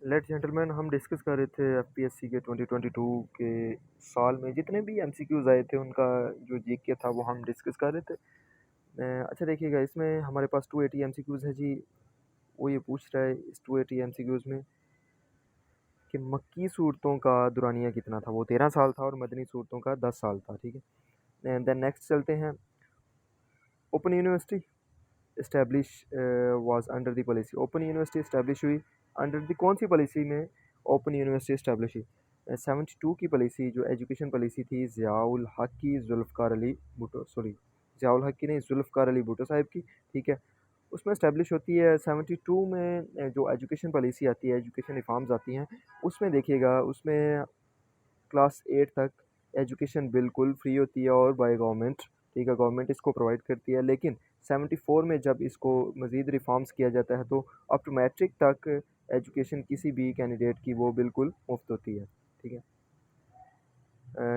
Late gentleman, हम discuss कर रहे थे एफपीएससी के 2022 के साल में जितने भी एमसीक्यूज आए थे उनका जो जीके था वो हम डिस्कस कर रहे थे। अच्छा देखिएगा, इसमें हमारे पास 280 एमसीक्यूज है जी। वो ये पूछ रहा है इस 280 एमसीक्यूज में कि मक्की सूरतों का दुरानिया कितना था। वो 13 साल था और मदनी सूरतों का 10 साल था। ठीक है, देन नेक्स्ट चलते हैं। Open university establish was under the policy. Open university establish हुई अंडर द कौन सी पॉलिसी में ओपन यूनिवर्सिटी इस्टेब्लिश हुई? 72 की पॉलिसी जो एजुकेशन पॉलिसी थी ज़ियाउल हक की, जुल्फ़कार अली भुट्टो, सॉरी ज़ियाउल हक की नहीं, जुल्फ़कार अली भुट्टो साहब की। ठीक है, उसमें इस्टेब्लिश होती है 72 में। जो एजुकेशन पॉलिसी आती है, एजुकेशन रिफॉर्म्स आती हैं, उसमें देखिएगा उसमें क्लास 8 तक एजुकेशन बिल्कुल फ्री होती है और बाय गवर्नमेंट। ठीक है, गवर्नमेंट इसको प्रोवाइड करती है। लेकिन 74 में जब इसको मज़ीद रिफॉर्म्स किया जाता है तो अप टू मैट्रिक तक एजुकेशन किसी भी कैंडिडेट की वो बिल्कुल मुफ्त होती है। ठीक है,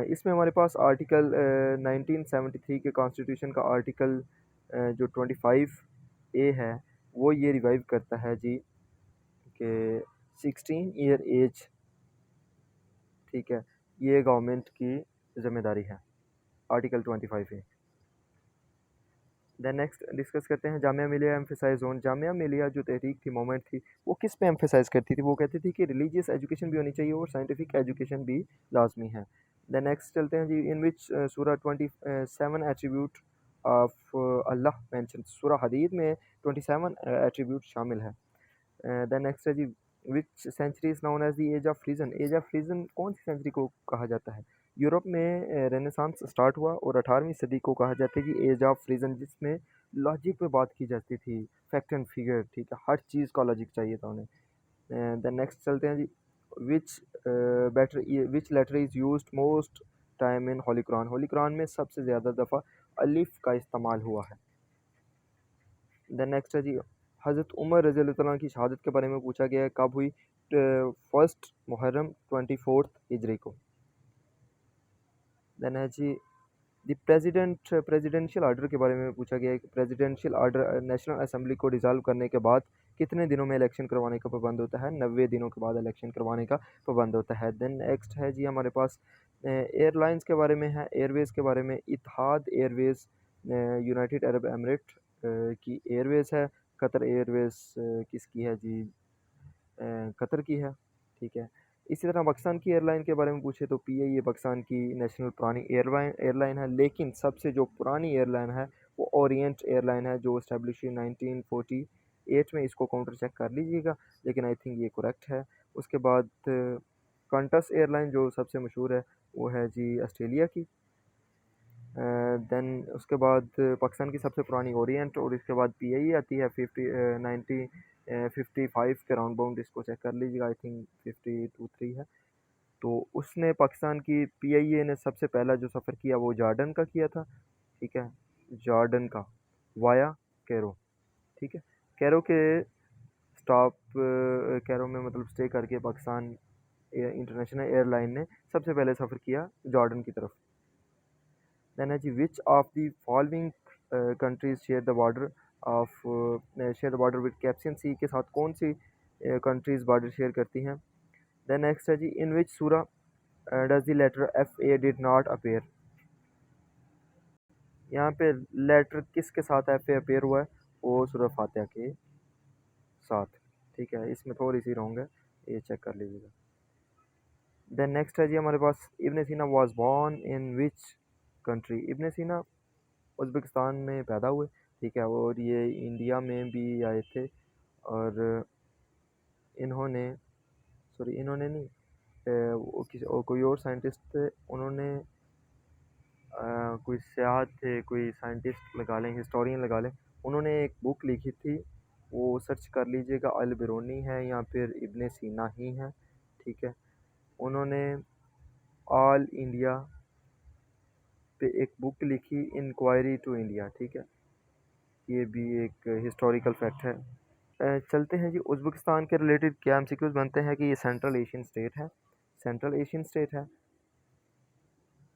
इसमें हमारे पास आर्टिकल 1973 के कॉन्स्टिट्यूशन का आर्टिकल जो 25A है वो ये रिवाइव करता है जी कि 16 ईयर एज, ठीक है, ये गवर्नमेंट की ज़िम्मेदारी है, article 25A। Then next discuss करते हैं जामिया मिलिया एम्फेसाइज ऑन। जामिया मिलिया जो तहरीक थी, मोमेंट थी, वो किस पे एम्फेसाइज करती थी? वो कहती थी कि रिलीजियस एजुकेशन भी होनी चाहिए और साइंटिफिक एजुकेशन भी लाजमी है। देन नेक्स्ट चलते हैं जी। इन विच सूरा 27 एट्रीब्यूट ऑफ अल्लाह मेंशन। सूरा हदीद में 27 एट्रीब्यूट शामिल है। देन नेक्स्ट है जी। Which century is known as the age of reason. Age of reason कौन सी सेंचुरी को कहा जाता है? यूरोप में रेनेसांस स्टार्ट हुआ और 18वीं सदी को कहा जाता है कि एज ऑफ रीज़न, जिसमें लॉजिक पे बात की जाती थी, फैक्ट एंड फिगर। ठीक है, हर चीज़ का लॉजिक चाहिए था उन्हें। देन नेक्स्ट चलते हैं जी। Which better which letter is used most time in holy Quran. Holy Quran में सबसे ज़्यादा दफ़ा अलिफ का इस्तेमाल हुआ है। देन नेक्स्ट है जी। हज़रत उमर रज़ी अल्लाह तआला की शहादत के बारे में पूछा गया है, कब हुई? 1 मुहर्रम 24 हिजरी को। देन है जी। द प्रेसिडेंशियल आर्डर के बारे में पूछा गया है कि प्रेसिडेंशियल आर्डर नेशनल असेंबली को डिसॉल्व करने के बाद कितने दिनों में इलेक्शन करवाने का पाबंद होता है? 90 दिनों के बाद इलेक्शन करवाने का पाबंद होता है। देन नेक्स्ट है जी हमारे पास एयरलाइंस के बारे में है, एयरवेज़ के बारे में। इत्तेहाद एयरवेज़ यूनाइटेड अरब एमिरेट की एयरवेज़ है। कतर एयरवेज़ किसकी है जी? कतर की है। ठीक है, इसी तरह पाकिस्तान की एयरलाइन के बारे में पूछे तो पीआईए पाकिस्तान की नेशनल पुरानी एयरलाइन है। लेकिन सबसे जो पुरानी एयरलाइन है वो ओरिएंट एयरलाइन है, जो इस्टेब्लिश हुई 1948 में। इसको काउंटर चेक कर लीजिएगा, लेकिन आई थिंक ये करेक्ट है। उसके बाद कंटस एयरलाइन जो सबसे मशहूर है वो है जी ऑस्ट्रेलिया की। देन उसके बाद पाकिस्तान की सबसे पुरानी ओरिएंट, और इसके बाद पीआईए आती है 55 के राउंड बाउंड। इसको चेक कर लीजिएगा, आई थिंक 52-3 है। तो उसने पाकिस्तान की पीआईए ने सबसे पहला जो सफ़र किया वो जॉर्डन का किया था। ठीक है, जॉर्डन का वाया कैरो। ठीक है, कैरो के स्टॉप कैरो में मतलब स्टे करके पाकिस्तान इंटरनेशनल एयरलाइन ने सबसे पहले सफ़र किया जॉर्डन की तरफ। देन है जी। Which of the following countries share the border with Caspian sea. के साथ कौन सी कंट्रीज बॉर्डर शेयर करती हैं? देन नेक्स्ट है जी। In which surah does the letter F A did not appear. यहाँ पे लेटर किसके साथ एफ ए अपेयर हुआ है? वो सूरा फातिहा के साथ। ठीक है, इसमें थोड़ी सी रॉन्ग है, ये चेक कर लीजिएगा। देन नेक्स्ट है जी हमारे पास। Ibn Sina was born in which country. Ibn Sina Uzbekistan में पैदा हुए। ठीक है, और ये इंडिया में भी आए थे। और इन्होंने, सॉरी इन्होंने नहीं, वो किसी और कोई और साइंटिस्ट थे, उन्होंने कोई सियाहत थे, कोई साइंटिस्ट लगा लें, हिस्टोरियन लगा लें, उन्होंने एक बुक लिखी थी, वो सर्च कर लीजिएगा। अल बिरूनी है या फिर इब्न सीना ही है। ठीक है, उन्होंने ऑल इंडिया पे एक बुक लिखी, इंक्वायरी टू इंडिया। ठीक है, ये भी एक हिस्टोरिकल फैक्ट है। चलते हैं जी। उज़्बेकिस्तान के रिलेटेड क्या एमसीक्यूज बनते हैं कि ये सेंट्रल एशियन स्टेट है, सेंट्रल एशियन स्टेट है।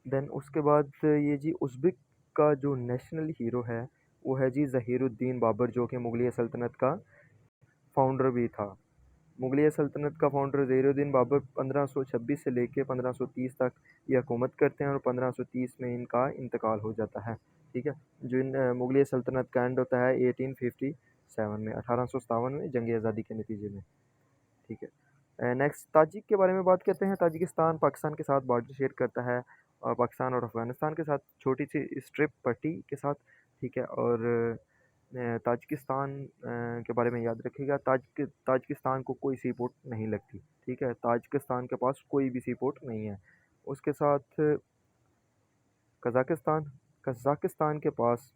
देन उसके बाद ये जी उज़्बेक का जो नेशनल हीरो है वो है जी ज़हीरुद्दीन बाबर, जो कि मुगलिया सल्तनत का फाउंडर भी था। मुगलिया सल्तनत का फाउंडर ज़हीरुद्दीन बाबर 1526 से लेके 1530 तक ये हुकूमत करते हैं और 1530 में इनका इंतकाल हो जाता है। ठीक है, जो मुगलिया सल्तनत का एंड होता है 1857 में, 1857 में जंग आज़ादी के नतीजे में। ठीक है, नेक्स्ट ताजिक के बारे में बात करते हैं। ताजिकिस्तान पाकिस्तान के साथ बॉर्डर शेयर करता है, और पाकिस्तान और अफ़गानिस्तान के साथ छोटी सी स्ट्रिप पट्टी के साथ। ठीक है, और ताजिकिस्तान के बारे में याद रखिएगा, ताजिकिस्तान को कोई सी पोर्ट नहीं लगती। ठीक है, ताजिकिस्तान के पास कोई भी सी पोर्ट नहीं है। उसके साथ कज़ाकिस्तान, कज़ाकिस्तान के पास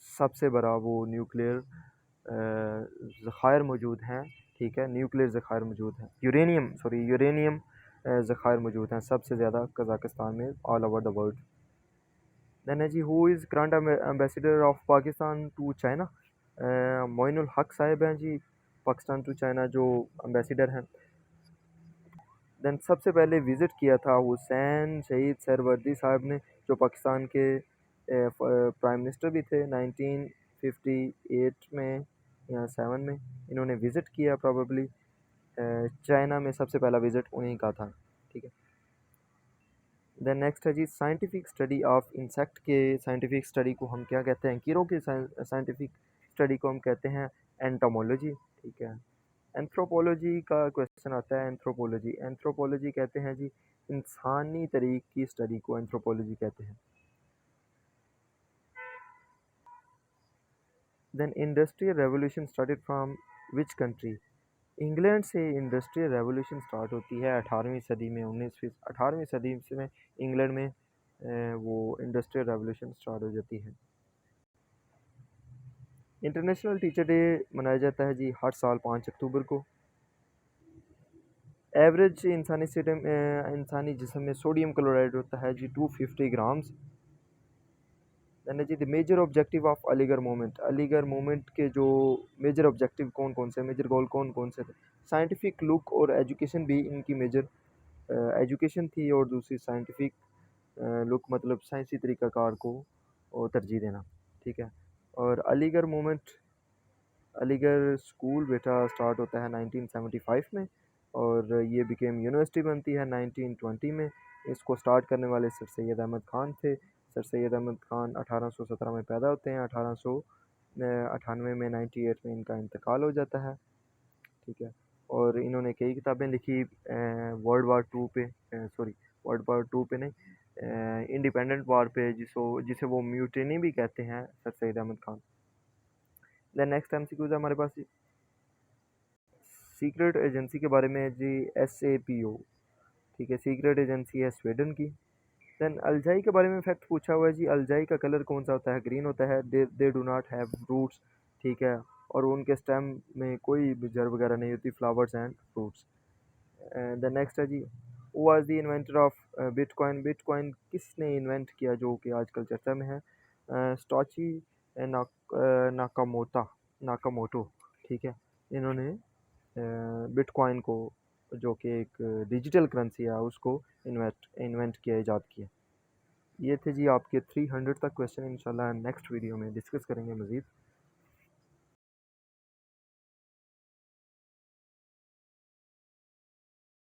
सबसे बड़ा वो न्यूक्लियर ज़खायर मौजूद हैं। ठीक है, न्यूक्लियर ज़खायर मौजूद हैं, यूरेनियम ज़खायर मौजूद हैं सबसे ज़्यादा कज़ाकिस्तान में all over the world. Then है जी, who is current ambassador of Pakistan to China? Moinul Haq साहिब हैं जी, पाकिस्तान टू चाइना जो एम्बेसडर हैं। देन सबसे पहले विज़िट किया था हुसैन शहीद सरवर्दी साहब ने, जो पाकिस्तान के प्राइम मिनिस्टर भी थे 1958 में या 7 में। इन्होंने विज़िट किया प्रॉबेबली चाइना में, सबसे पहला विज़िट उन्हीं का था। ठीक है, देन नेक्स्ट है जी, साइंटिफिक स्टडी ऑफ इंसेक्ट के साइंटिफिक स्टडी को हम क्या कहते हैं? कीड़ों की साइंटिफिक स्टडी को हम कहते हैं एंटोमोलॉजी। ठीक है, एंथ्रोपोलॉजी का क्वेश्चन आता है। एंथ्रोपोलॉजी एंथ्रोपोलॉजी कहते हैं जी इंसानी तरीक़ की स्टडी को एंथ्रोपोलॉजी कहते हैं। Then industrial revolution started from which country? England से इंडस्ट्रियल रेवोल्यूशन स्टार्ट होती है 18वीं सदी में। 18वीं सदी में इंग्लैंड में वो इंडस्ट्रियल रेवोल्यूशन स्टार्ट हो जाती है। इंटरनेशनल टीचर डे मनाया जाता है जी हर साल 5 अक्टूबर को। एवरेज इंसानी जिस्म में सोडियम क्लोराइड होता है जी 250 ग्राम्स। यानी जी the major objective of Aligarh movement, Aligarh movement के जो मेजर ऑब्जेक्टिव कौन कौन से, मेजर गोल कौन कौन से थे? साइंटिफिक लुक और एजुकेशन भी इनकी मेजर एजुकेशन थी, और दूसरी साइंटिफिक लुक मतलब साइंसी तरीक़ाकार को तरजीह देना। ठीक है, और अलीगढ़ मूवमेंट, अलीगढ़ स्कूल बेटा स्टार्ट होता है 1975 में, और ये बिकेम यूनिवर्सिटी बनती है 1920 में। इसको स्टार्ट करने वाले सर सैयद अहमद ख़ान थे। सर सैयद अहमद ख़ान 1817 में पैदा होते हैं, 1898 में 98 में इनका इंतकाल हो जाता है। ठीक है, और इन्होंने कई किताबें लिखी वर्ल्ड वार टू पे, वर्ल्ड वार टू पे नहीं, इंडिपेंडेंट वार पे, जिसे वो म्यूटिनी भी कहते हैं, sir Syed Ahmad Khan. Then next MCQ है हमारे पास सीक्रेट एजेंसी के बारे में जी, SAPO। ठीक है, सीक्रेट एजेंसी है स्वीडन की। देन अलजाई के बारे में फैक्ट पूछा हुआ है जी, अलजाई का कलर कौन सा होता है? ग्रीन होता है। They do not have roots. ठीक है, और उनके स्टेम में कोई जड़ वगैरह नहीं होती, flowers and fruits. The next है जी, who was the inventor of bitcoin? Bitcoin किसने इन्वेंट किया जो कि आजकल चर्चा में है? Satoshi Nakamota Nakamoto. ठीक है, इन्होंने बिटकॉइन को, जो कि एक डिजिटल करेंसी है, उसको इन्वेंट किया, ईजाद किया। ये थे जी आपके 300 तक क्वेश्चन। इंशाल्लाह नेक्स्ट वीडियो में डिस्कस करेंगे मज़ीद।